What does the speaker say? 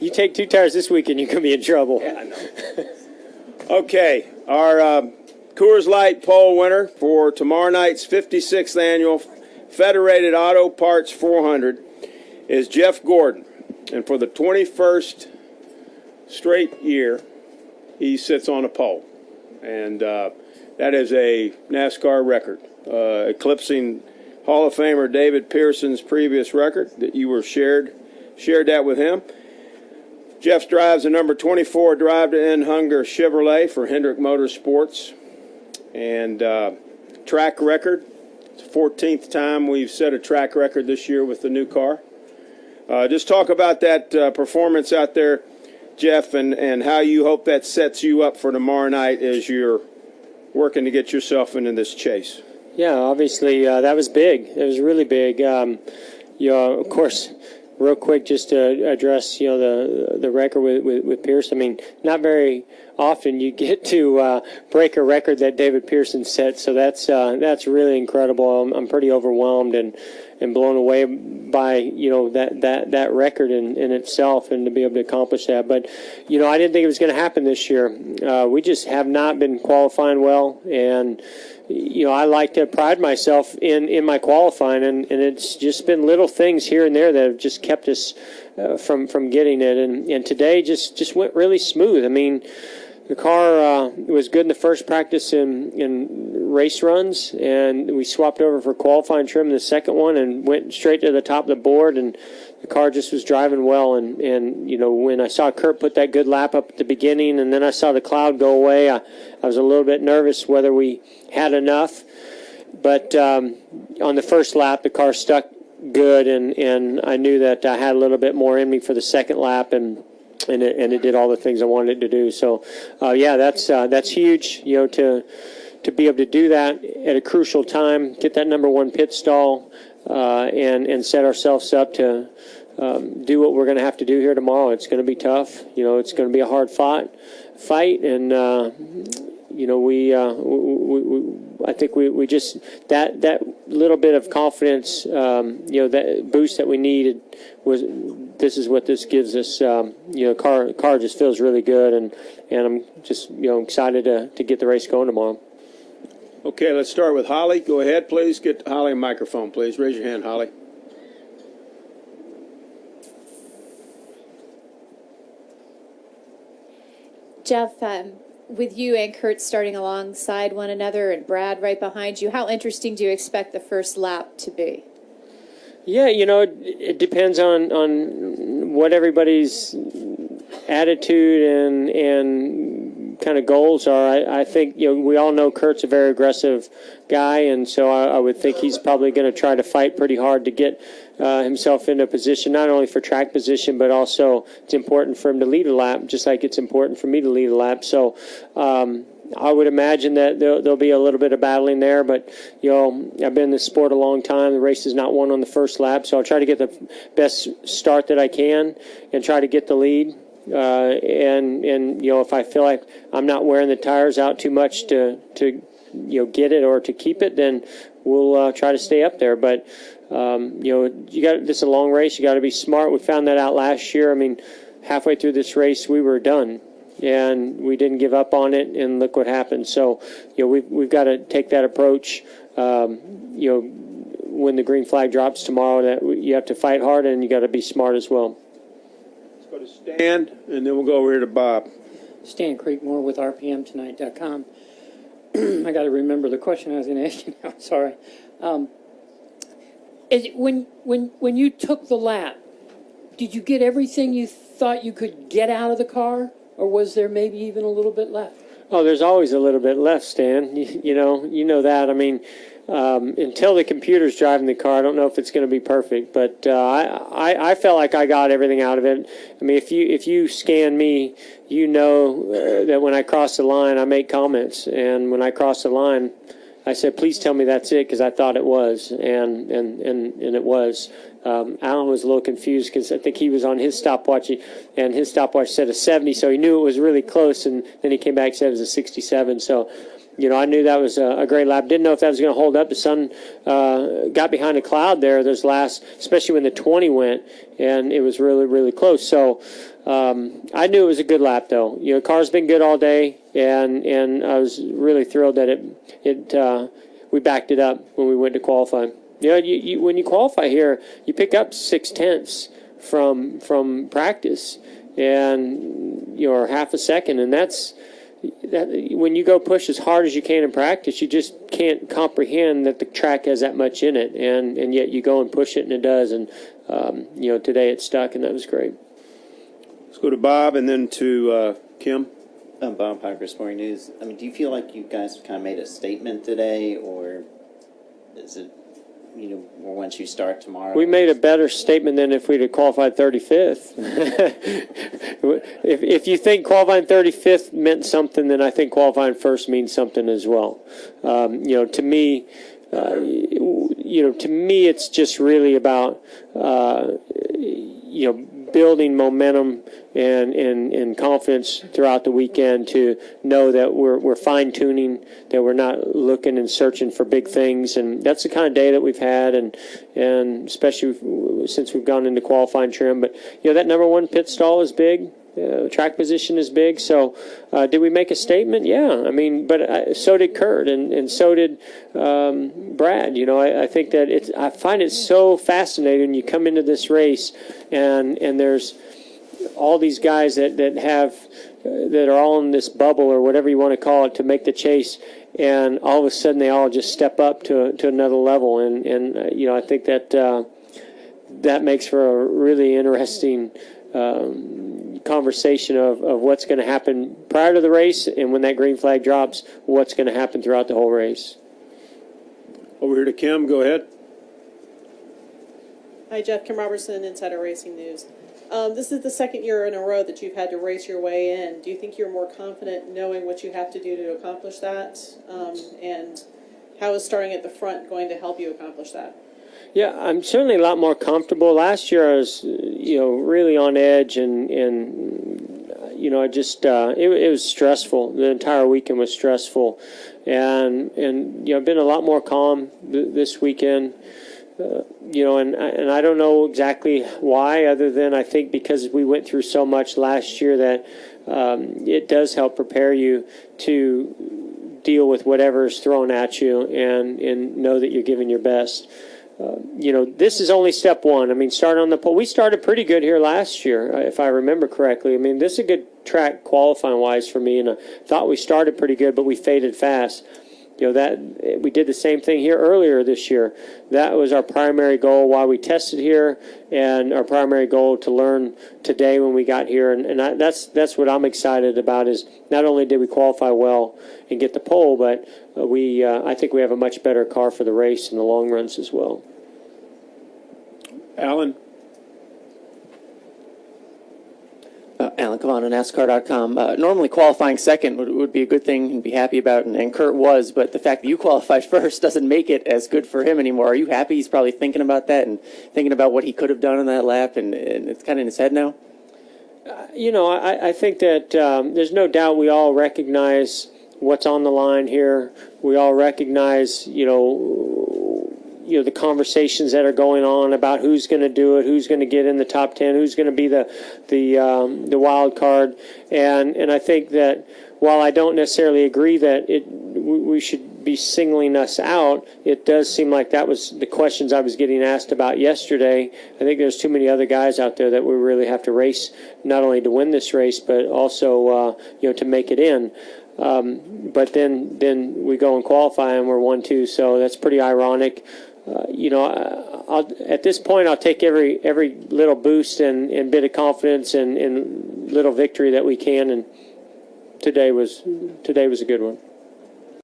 You take 2 tires this weekend, you're going to be in trouble. Yeah, I know. Okay, our Coors Light pole winner for tomorrow night's 56th annual Federated Auto Parts 400 is Jeff Gordon. And for the 21st straight year, he sits on a pole. And that is a NASCAR record, eclipsing Hall of Famer David Pearson's previous record that you were shared that with him. Jeff drives a number 24 Drive to End Hunger Chevrolet for Hendrick Motorsports. And track record, it's the 14th time we've set a track record this year with the new car. Just talk about that performance out there, Jeff, and how you hope that sets you up for tomorrow night as you're working to get yourself into this chase. Yeah, obviously that was big. It was really big. Of course, real quick, just to address the record with Pearson. I mean, not very often you get to break a record that David Pearson set, so that's really incredible. I'm pretty overwhelmed and blown away by that record in itself, and to be able to accomplish that. But I didn't think it was going to happen this year. We just have not been qualifying well, and I like to pride myself in my qualifying, and it's just been little things here and there that have just kept us from getting it. And today just went really smooth. I mean, the car was good in the first practice in race runs, and we swapped over for qualifying trim in the second one and went straight to the top of the board, and the car just was driving well. And when I saw Kurt put that good lap up at the beginning, and then I saw the cloud go away, I was a little bit nervous whether we had enough. But on the first lap, the car stuck good, and I knew that I had a little bit more in me for the second lap, and it did all the things I wanted it to do. So, that's huge, to be able to do that at a crucial time, get that number 1 pit stall, and set ourselves up to do what we're going to have to do here tomorrow. It's going to be tough. It's going to be a hard fight, and I think we just that little bit of confidence, that boost that we needed this is what this gives us. Car just feels really good, and I'm just excited to get the race going tomorrow. Okay, let's start with Holly. Go ahead, please. Get Holly a microphone, please. Raise your hand, Holly. Jeff, with you and Kurt starting alongside one another and Brad right behind you, how interesting do you expect the first lap to be? Yeah, it depends on what everybody's attitude and kind of goals are. I think we all know Kurt's a very aggressive guy, and so I would think he's probably going to try to fight pretty hard to get himself into a position, not only for track position, but also it's important for him to lead a lap, just like it's important for me to lead a lap. So I would imagine that there'll be a little bit of battling there, but I've been in this sport a long time. The race is not won on the first lap, so I'll try to get the best start that I can and try to get the lead. And if I feel like I'm not wearing the tires out too much to get it or to keep it, then we'll try to stay up there. But this is a long race. You got to be smart. We found that out last year. I mean, halfway through this race, we were done, and we didn't give up on it. And look what happened. So we've got to take that approach. When the green flag drops tomorrow, that you have to fight hard, and you got to be smart as well. Go to Stan, and then we'll go over here to Bob. Stan Creekmore with RPMTonight.com. I got to remember the question I was going to ask you now. Sorry. When you took the lap, did you get everything you thought you could get out of the car, or was there maybe even a little bit left? Oh, there's always a little bit left, Stan. You know that. I mean, until the computer's driving the car, I don't know if it's going to be perfect. But I felt like I got everything out of it. I mean, if you scan me, you know that when I cross the line, I make comments. And when I cross the line, I said, please tell me that's it, because I thought it was, and it was. Alan was a little confused because I think he was on his stopwatch, and his stopwatch said a 70, so he knew it was really close, and then he came back and said it was a 67. So, I knew that was a great lap. Didn't know if that was going to hold up. The sun got behind a cloud there, those last, especially when the 20 went, and it was really, really close. So I knew it was a good lap, though. Car's been good all day, and I was really thrilled that we backed it up when we went to qualify. When you qualify here, you pick up 0.6 from practice, and or half a second, and that when you go push as hard as you can in practice, you just can't comprehend that the track has that much in it, and yet you go and push it, and it does. And today it stuck, and that was great. Let's go to Bob and then to Kim. I'm Bob Piper, Sporting News. Do you feel like you guys kind of made a statement today, or is it, or once you start tomorrow? We made a better statement than if we'd have qualified 35th. If you think qualifying 35th meant something, then I think qualifying first means something as well. To me, it's just really about building momentum and confidence throughout the weekend to know that we're fine-tuning, that we're not looking and searching for big things. And that's the kind of day that we've had, and especially since we've gone into qualifying trim. But, that number one pit stall is big. Track position is big. So did we make a statement? Yeah. But so did Kurt, and so did Brad. I think that I find it so fascinating when you come into this race and there's all these guys that are all in this bubble or whatever you want to call it to make the chase, and all of a sudden they all just step up to another level, and I think that makes for a really interesting conversation of what's going to happen prior to the race, and when that green flag drops, what's going to happen throughout the whole race. Over here to Kim. Go ahead. Hi, Jeff. Kim Robertson, Insider Racing News. This is the second year in a row that you've had to race your way in. Do you think you're more confident knowing what you have to do to accomplish that? And how is starting at the front going to help you accomplish that? Yeah, I'm certainly a lot more comfortable. Last year I was, really on edge, and I just it was stressful. The entire weekend was stressful, and I've been a lot more calm this weekend. And I don't know exactly why, other than I think because we went through so much last year that it does help prepare you to deal with whatever is thrown at you and know that you're giving your best. This is only step one. Starting on the pole, we started pretty good here last year, if I remember correctly. This is a good track qualifying-wise for me, and I thought we started pretty good, but we faded fast. That we did the same thing here earlier this year. That was our primary goal while we tested here, and our primary goal to learn today when we got here. And that's what I'm excited about, is not only did we qualify well and get the pole, but I think we have a much better car for the race and the long runs as well. Alan. Alan Cavano, NASCAR.com. Normally qualifying second would be a good thing and be happy about, and Kurt was, but the fact that you qualified first doesn't make it as good for him anymore. Are you happy? He's probably thinking about that and thinking about what he could have done on that lap, and it's kind of in his head now? I think that there's no doubt we all recognize what's on the line here. We all recognize, the conversations that are going on about who's going to do it, who's going to get in the top 10, who's going to be the wild card, and I think that while I don't necessarily agree that we should be singling us out, it does seem like that was the questions I was getting asked about yesterday. I think there's too many other guys out there that we really have to race, not only to win this race, but also to make it in. But then we go and qualify and we're 1-2, so that's pretty ironic. At this point, I'll take every little boost and bit of confidence and little victory that we can. And today was a good one.